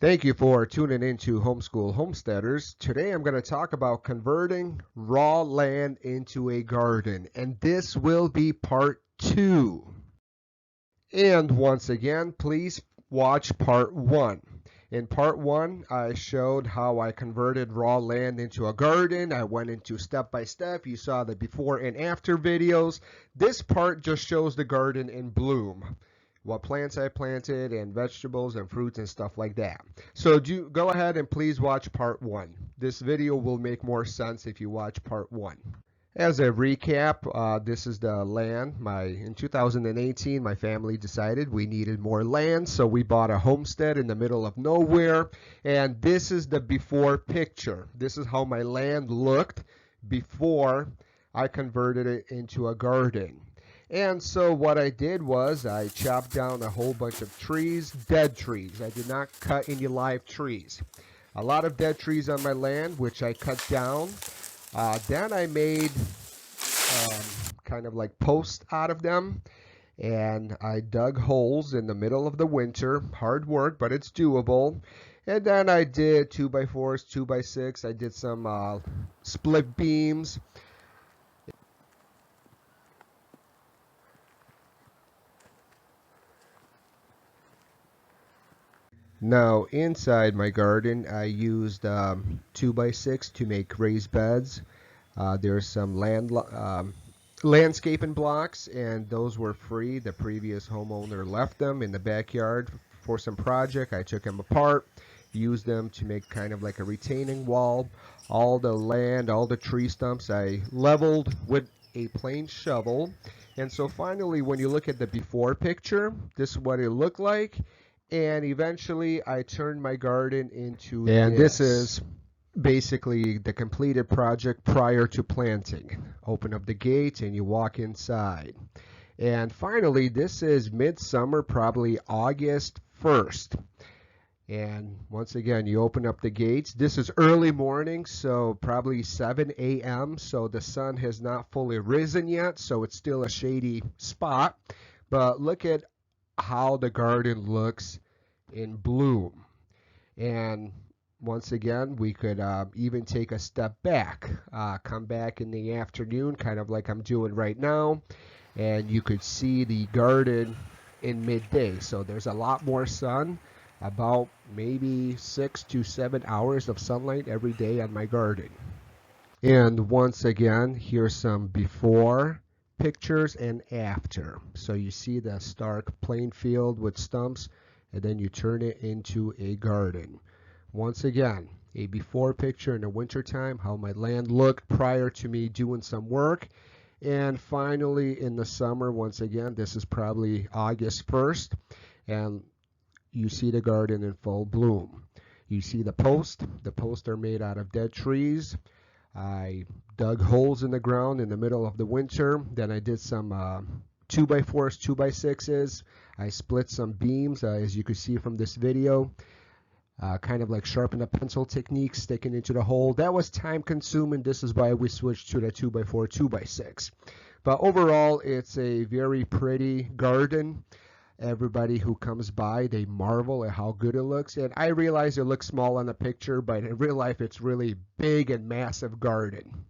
Thank you for tuning in to Homeschool Homesteaders. Today I'm going to talk about converting raw land into a garden, and this will be part 2. And once again, please watch part 1. In part 1, I showed how I converted raw land into a garden. I went into step by step. You saw the before and after videos. This part just shows the garden in bloom, what plants I planted and vegetables and fruits and stuff like that. So go ahead and please watch part 1. This video will make more sense if you watch part 1. As a recap, this is the land. In 2018, my family decided we needed more land, so we bought a homestead in the middle of nowhere. And this is the before picture. This is how my land looked before I converted it into a garden. And so what I did was I chopped down a whole bunch of trees, dead trees. I did not cut any live trees. A lot of dead trees on my land, which I cut down. Then I made kind of like posts out of them. And I dug holes in the middle of the winter. Hard work, but it's doable. And then I did 2x4s, 2x6. I did some split beams. Now inside my garden I used 2x6 to make raised beds. There's some landscaping blocks, and those were free. The previous homeowner left them in the backyard for some project. I took them apart, used them to make kind of like a retaining wall. All the land, all the tree stumps I leveled with a plain shovel. And so finally, when you look at the before picture, this is what it looked like. And eventually I turned my garden into this is basically the completed project prior to planting. Open up the gate and you walk inside. And finally, this is midsummer, probably August 1st. And once again, you open up the gates. This is early morning, so probably 7 a.m. So the sun has not fully risen yet, so it's still a shady spot. But look at how the garden looks in bloom. And once again, we could even take a step back, come back in the afternoon, kind of like I'm doing right now, and you could see the garden in midday. So there's a lot more sun, about maybe 6 to 7 hours of sunlight every day on my garden. And once again, here's some before pictures and after. So you see the stark plain field with stumps, and then you turn it into a garden. Once again, a before picture in the wintertime, how my land looked prior to me doing some work. And finally in the summer, once again, this is probably August 1st, and you see the garden in full bloom. You see the posts. The posts are made out of dead trees. I dug holes in the ground in the middle of the winter. Then I did some 2x4s, 2x6s. I split some beams, as you can see from this video. Kind of like sharpen a pencil technique, sticking into the hole. That was time consuming. This is why we switched to the 2x4, 2x6. But overall, it's a very pretty garden. Everybody who comes by, they marvel at how good it looks. And I realize it looks small on the picture, but in real life, it's really big and massive garden.